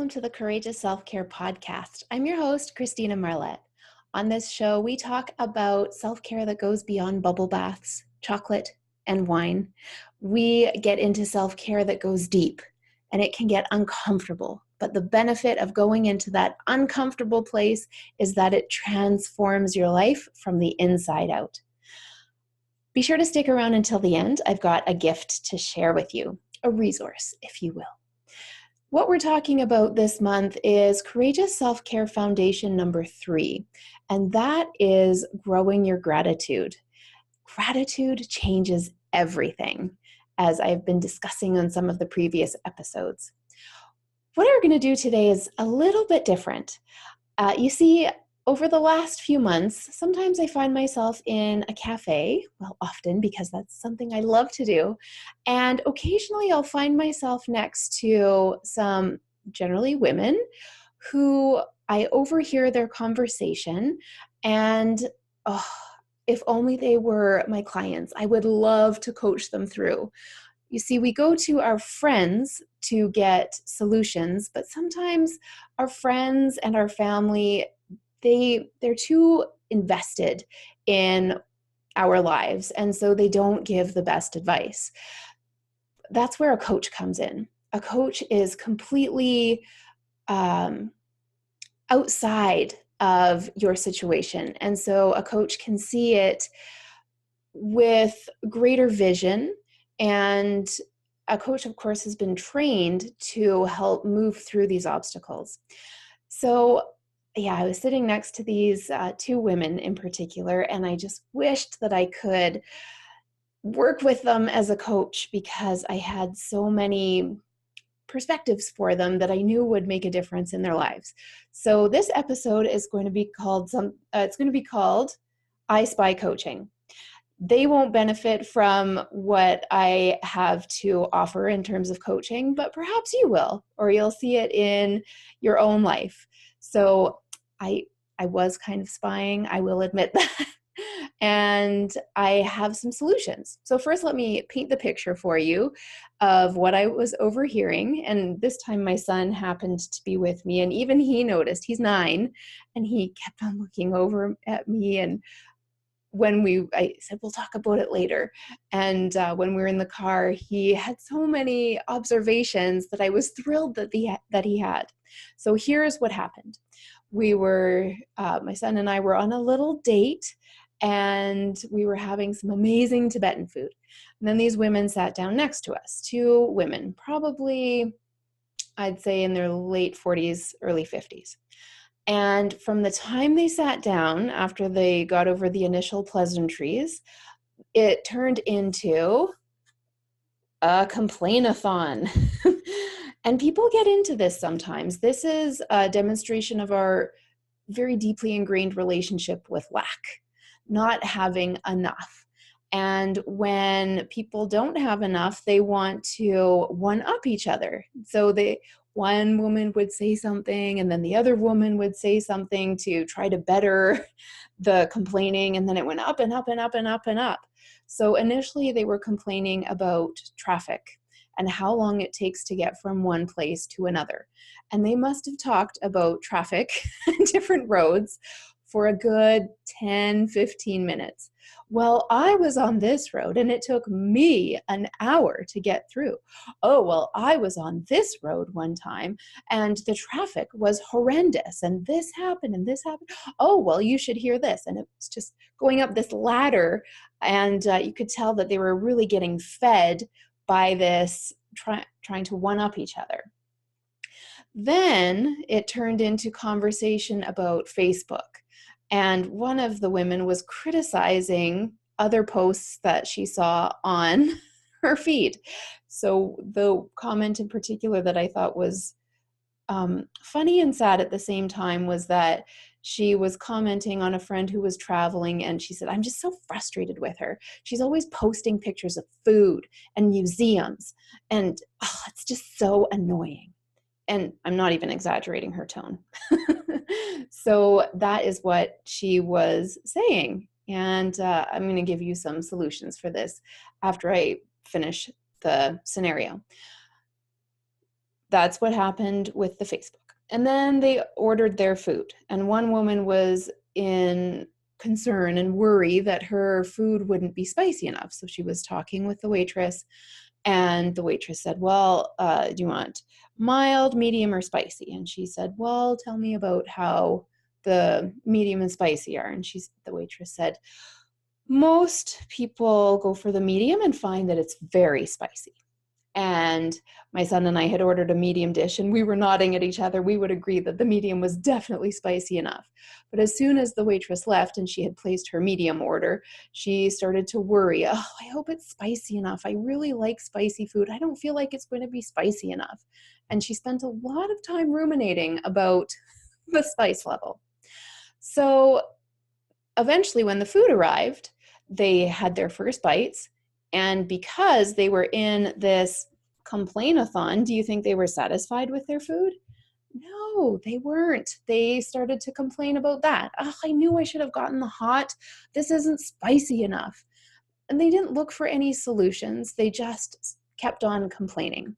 welcome to the Courageous Self-Care Podcast. I'm your host, Christina Marlette. On this show, we talk about self-care that goes beyond bubble baths, chocolate, and wine. We get into self-care that goes deep, and it can get uncomfortable. But the benefit of going into that uncomfortable place is that it transforms your life from the inside out. Be sure to stick around until the end. I've got a gift to share with you, a resource, if you will. What we're talking about this month is Courageous Self-Care Foundation number 3, and that is growing your gratitude. Gratitude changes everything, as I've been discussing on some of the previous episodes. What we're going to do today is a little bit different. You see, over the last few months, sometimes I find myself in a cafe, well, often because that's something I love to do, and occasionally I'll find myself next to some generally women who I overhear their conversation, and if only they were my clients, I would love to coach them through. You see, we go to our friends to get solutions, but sometimes our friends and our family, they're too invested in our lives, and so they don't give the best advice. That's where a coach comes in. A coach is completely outside of your situation, and so a coach can see it with greater vision, and a coach, of course, has been trained to help move through these obstacles. So yeah, I was sitting next to these two women in particular, and I just wished that I could work with them as a coach because I had so many perspectives for them that I knew would make a difference in their lives. So this episode is going to be called I Spy Coaching. They won't benefit from what I have to offer in terms of coaching, but perhaps you will, or you'll see it in your own life. So I was kind of spying, I will admit that, and I have some solutions. So first, let me paint the picture for you of what I was overhearing, and this time my son happened to be with me, and even he noticed. He's 9, and he kept on looking over at me, and I said, we'll talk about it later. And when we were in the car, he had so many observations that I was thrilled that he had. So here's what happened. My son and I were on a little date, and we were having some amazing Tibetan food. And then these women sat down next to us, 2 women, probably, I'd say in their late 40s, early 50s. And from the time they sat down, after they got over the initial pleasantries, it turned into a complain-a-thon. And people get into this sometimes. This is a demonstration of our very deeply ingrained relationship with lack, not having enough. And when people don't have enough, they want to one-up each other. So one woman would say something, and then the other woman would say something to try to better the complaining, and then it went up and up and up and up and up. So initially they were complaining about traffic and how long it takes to get from one place to another. And they must have talked about traffic and different roads for a good 10, 15 minutes. Well, I was on this road and it took me an hour to get through. Oh, well, I was on this road one time and the traffic was horrendous and this happened and this happened. Oh, well, you should hear this. And it was just going up this ladder, and you could tell that they were really getting fed by this trying to one-up each other. Then it turned into conversation about Facebook. And one of the women was criticizing other posts that she saw on her feed. So the comment in particular that I thought was funny and sad at the same time was that she was commenting on a friend who was traveling, and she said, I'm just so frustrated with her. She's always posting pictures of food and museums, and it's just so annoying. And I'm not even exaggerating her tone. So that is what she was saying. And I'm going to give you some solutions for this after I finish the scenario. that's what happened with the Facebook. And then they ordered their food. And one woman was in concern and worry that her food wouldn't be spicy enough. So she was talking with the waitress, and the waitress said, well, do you want mild, medium, or spicy? And she said, well, tell me about how the medium and spicy are. And the waitress said, most people go for the medium and find that it's very spicy. And my son and I had ordered a medium dish, and we were nodding at each other. We would agree that the medium was definitely spicy enough. But as soon as the waitress left and she had placed her medium order, she started to worry. Oh, I hope it's spicy enough. I really like spicy food. I don't feel like it's going to be spicy enough. And she spent a lot of time ruminating about the spice level. So eventually, when the food arrived, they had their first bites. And because they were in this complain-a-thon, do you think they were satisfied with their food? No, they weren't. They started to complain about that. Oh, I knew I should have gotten the hot. This isn't spicy enough. And they didn't look for any solutions. They just kept on complaining.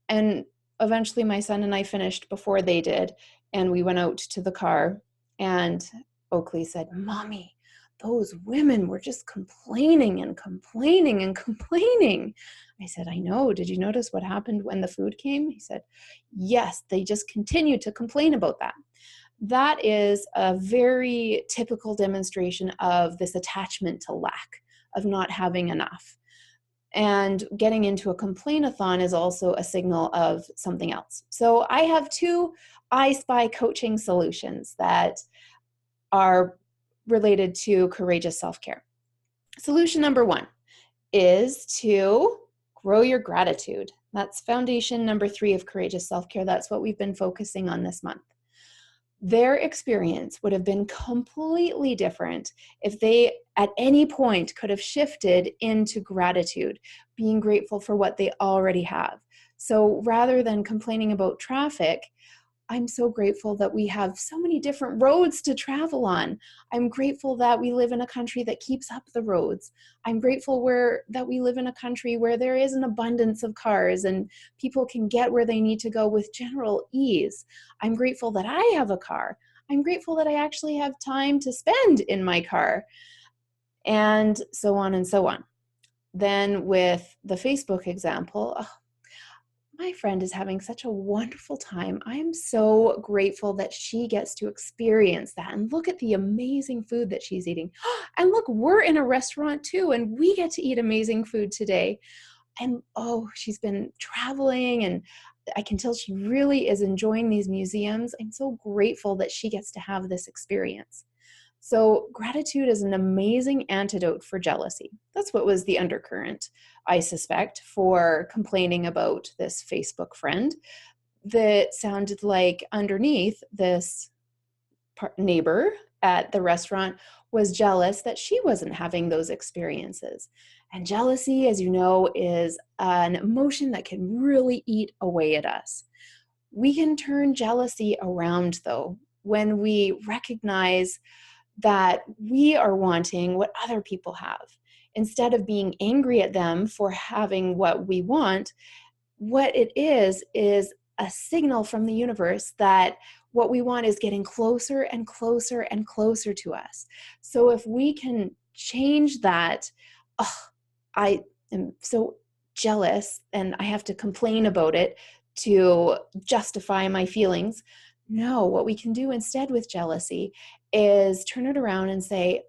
And eventually my son and I finished before they did. And we went out to the car, and Oakley said, Mommy, those women were just complaining and complaining and complaining. I said, I know. Did you notice what happened when the food came? He said, yes, they just continued to complain about that. That is a very typical demonstration of this attachment to lack, of not having enough. And getting into a complain-a-thon is also a signal of something else. So I have 2 I Spy coaching solutions that are related to courageous self-care. Solution number 1 is to grow your gratitude. That's foundation number 3 of courageous self-care. That's what we've been focusing on this month. Their experience would have been completely different if they at any point could have shifted into gratitude, being grateful for what they already have. So rather than complaining about traffic, I'm so grateful that we have so many different roads to travel on. I'm grateful that we live in a country that keeps up the roads. I'm grateful that we live in a country where there is an abundance of cars and people can get where they need to go with general ease. I'm grateful that I have a car. I'm grateful that I actually have time to spend in my car, and so on and so on. Then with the Facebook example, my friend is having such a wonderful time. I am so grateful that she gets to experience that. And look at the amazing food that she's eating. And look, we're in a restaurant too, and we get to eat amazing food today. And she's been traveling, and I can tell she really is enjoying these museums. I'm so grateful that she gets to have this experience. So gratitude is an amazing antidote for jealousy. That's what was the undercurrent, I suspect, for complaining about this Facebook friend. That sounded like underneath, this neighbor at the restaurant was jealous that she wasn't having those experiences. And jealousy, as you know, is an emotion that can really eat away at us. We can turn jealousy around, though, when we recognize that we are wanting what other people have. Instead of being angry at them for having what we want, what it is a signal from the universe that what we want is getting closer and closer and closer to us. So if we can change that, I am so jealous and I have to complain about it to justify my feelings. No, what we can do instead with jealousy is turn it around and say,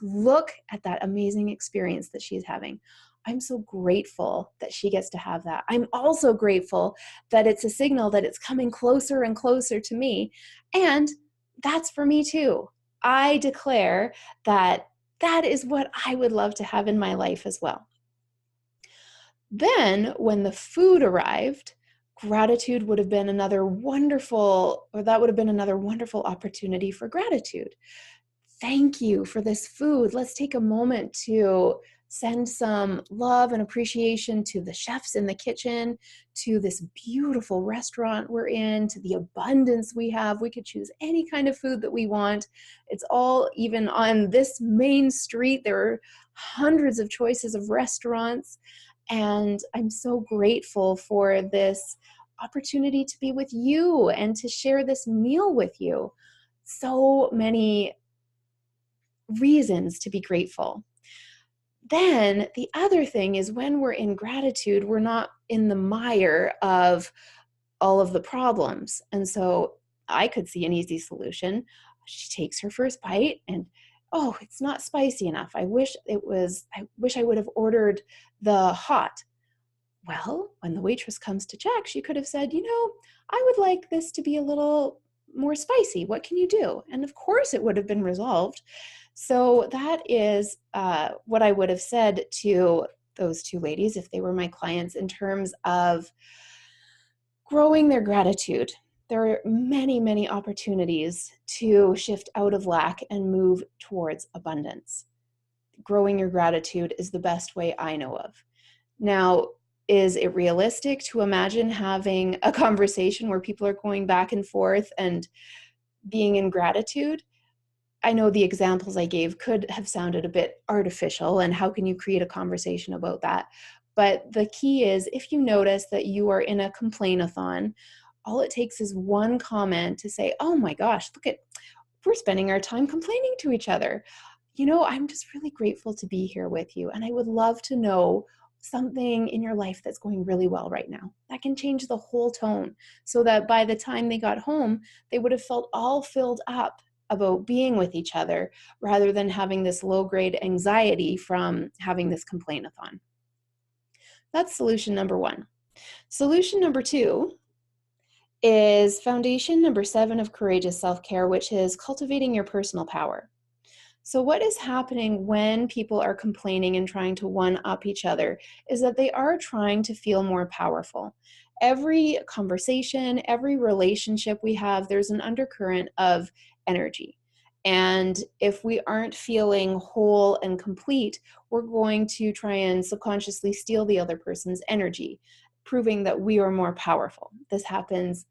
look at that amazing experience that she's having. I'm so grateful that she gets to have that. I'm also grateful that it's a signal that it's coming closer and closer to me. And that's for me too. I declare that that is what I would love to have in my life as well. Then when the food arrived, gratitude would have been another wonderful opportunity for gratitude. Thank you for this food. Let's take a moment to send some love and appreciation to the chefs in the kitchen, to this beautiful restaurant we're in, to the abundance we have. We could choose any kind of food that we want. It's all, even on this main street, there are hundreds of choices of restaurants. And I'm so grateful for this opportunity to be with you and to share this meal with you. So many reasons to be grateful. Then the other thing is, when we're in gratitude, we're not in the mire of all of the problems. And so I could see an easy solution. She takes her first bite and, oh, it's not spicy enough. I wish I would have ordered the hot. Well, when the waitress comes to check, she could have said, I would like this to be a little more spicy. What can you do? And of course it would have been resolved. So that is what I would have said to those two ladies if they were my clients in terms of growing their gratitude. There are many, many opportunities to shift out of lack and move towards abundance. Growing your gratitude is the best way I know of. Now, is it realistic to imagine having a conversation where people are going back and forth and being in gratitude? I know the examples I gave could have sounded a bit artificial, and how can you create a conversation about that? But the key is, if you notice that you are in a complain-a-thon, all it takes is one comment to say, oh my gosh, we're spending our time complaining to each other. I'm just really grateful to be here with you, and I would love to know something in your life that's going really well right now. That can change the whole tone, so that by the time they got home, they would have felt all filled up about being with each other, rather than having this low-grade anxiety from having this complain-a-thon. That's solution number 1. Solution number 2 is foundation number 7 of courageous self-care, which is cultivating your personal power. So what is happening when people are complaining and trying to one-up each other is that they are trying to feel more powerful. Every conversation, every relationship we have, there's an undercurrent of energy. And if we aren't feeling whole and complete, we're going to try and subconsciously steal the other person's energy, proving that we are more powerful. This happens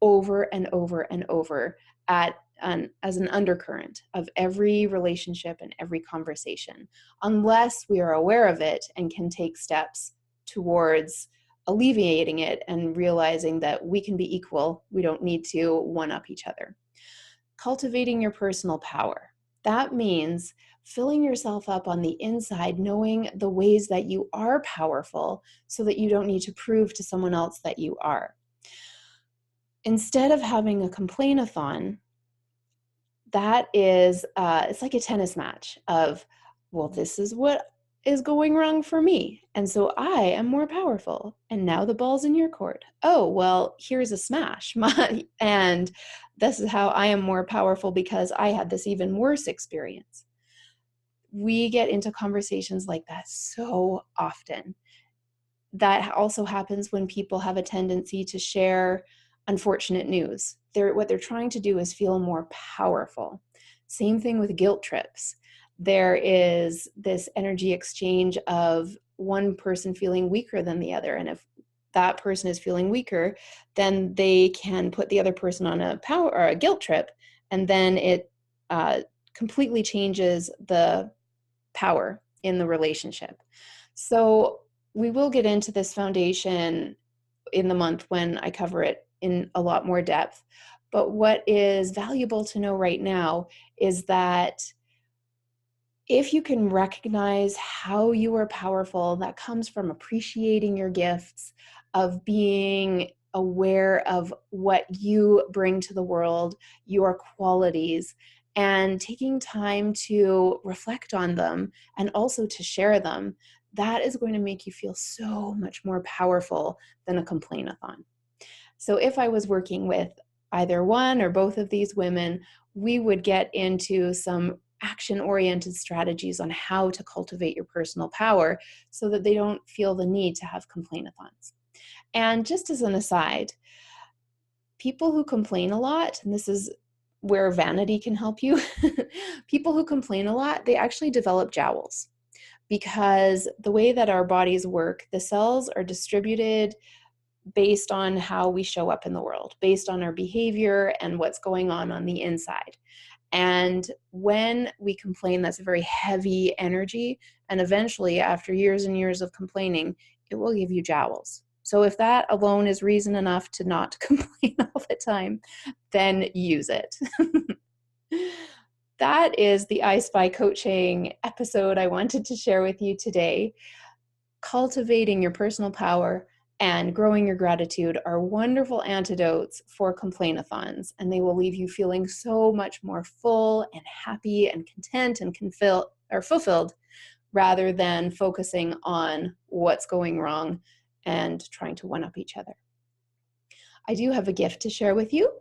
over and over and over as an undercurrent of every relationship and every conversation, unless we are aware of it and can take steps towards alleviating it and realizing that we can be equal. We don't need to one-up each other. Cultivating your personal power. That means filling yourself up on the inside, knowing the ways that you are powerful so that you don't need to prove to someone else that you are. Instead of having a complain-a-thon, that is, it's like a tennis match of, well, this is what is going wrong for me, and so I am more powerful, and now the ball's in your court. Oh, well, here's a smash, and this is how I am more powerful because I had this even worse experience. We get into conversations like that so often. That also happens when people have a tendency to share unfortunate news. What they're trying to do is feel more powerful. Same thing with guilt trips. There is this energy exchange of one person feeling weaker than the other. And if that person is feeling weaker, then they can put the other person on a power or a guilt trip, and then it completely changes the power in the relationship. So we will get into this foundation in the month when I cover it in a lot more depth. But what is valuable to know right now is that if you can recognize how you are powerful, that comes from appreciating your gifts, of being aware of what you bring to the world, your qualities, and taking time to reflect on them and also to share them, that is going to make you feel so much more powerful than a complain-a-thon. So if I was working with either one or both of these women, we would get into some action-oriented strategies on how to cultivate your personal power so that they don't feel the need to have complain-a-thons. And just as an aside, people who complain a lot, and this is where vanity can help you, people who complain a lot, they actually develop jowls, because the way that our bodies work, the cells are distributed based on how we show up in the world, based on our behavior and what's going on the inside. And when we complain, that's a very heavy energy. And eventually, after years and years of complaining, it will give you jowls. So if that alone is reason enough to not complain all the time, then use it. That is the I Spy coaching episode I wanted to share with you today. Cultivating your personal power and growing your gratitude are wonderful antidotes for complainathons, and they will leave you feeling so much more full and happy and content and fulfilled, rather than focusing on what's going wrong and trying to one-up each other. I do have a gift to share with you.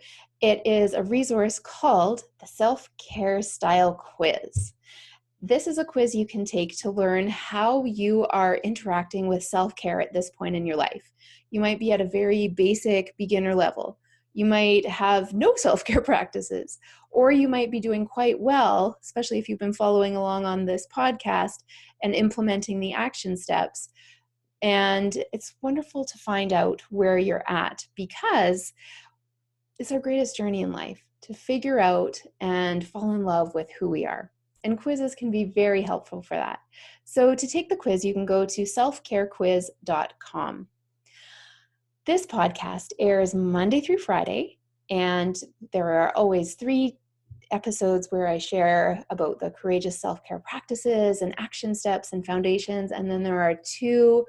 It is a resource called the Self-Care Style Quiz. This is a quiz you can take to learn how you are interacting with self-care at this point in your life. You might be at a very basic beginner level. You might have no self-care practices, or you might be doing quite well, especially if you've been following along on this podcast and implementing the action steps. And it's wonderful to find out where you're at, because it's our greatest journey in life, to figure out and fall in love with who we are. And quizzes can be very helpful for that. So to take the quiz, you can go to selfcarequiz.com. This podcast airs Monday through Friday, and there are always 3 episodes where I share about the courageous self-care practices and action steps and foundations. And then there are 2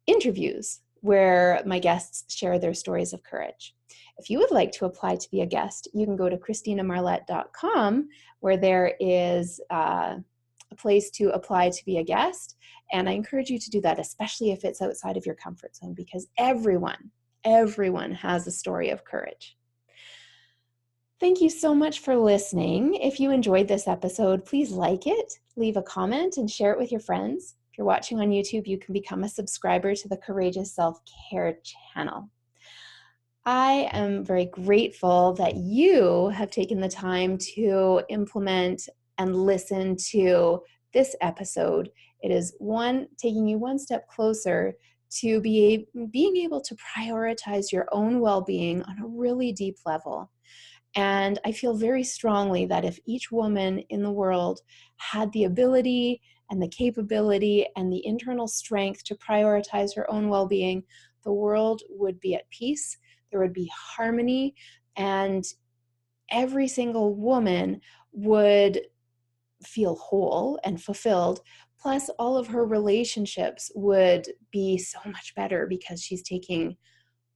interviews where my guests share their stories of courage. If you would like to apply to be a guest, you can go to ChristinaMarlette.com, where there is a place to apply to be a guest. And I encourage you to do that, especially if it's outside of your comfort zone, because everyone has a story of courage. Thank you so much for listening. If you enjoyed this episode, please like it, leave a comment, and share it with your friends. If you're watching on YouTube, you can become a subscriber to the Courageous Self-Care channel. I am very grateful that you have taken the time to implement and listen to this episode. It is taking you one step closer to being able to prioritize your own well-being on a really deep level. And I feel very strongly that if each woman in the world had the ability and the capability and the internal strength to prioritize her own well-being, the world would be at peace, there would be harmony, and every single woman would feel whole and fulfilled. Plus, all of her relationships would be so much better because she's taking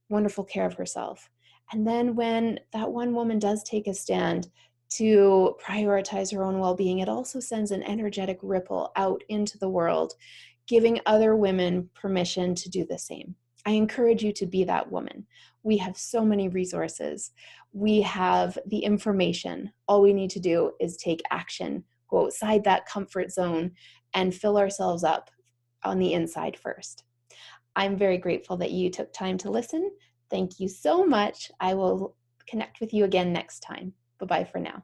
wonderful care of herself. And then when that one woman does take a stand to prioritize her own well-being, it also sends an energetic ripple out into the world, giving other women permission to do the same. I encourage you to be that woman. We have so many resources. We have the information. All we need to do is take action, go outside that comfort zone, and fill ourselves up on the inside first. I'm very grateful that you took time to listen. Thank you so much. I will connect with you again next time. Bye-bye for now.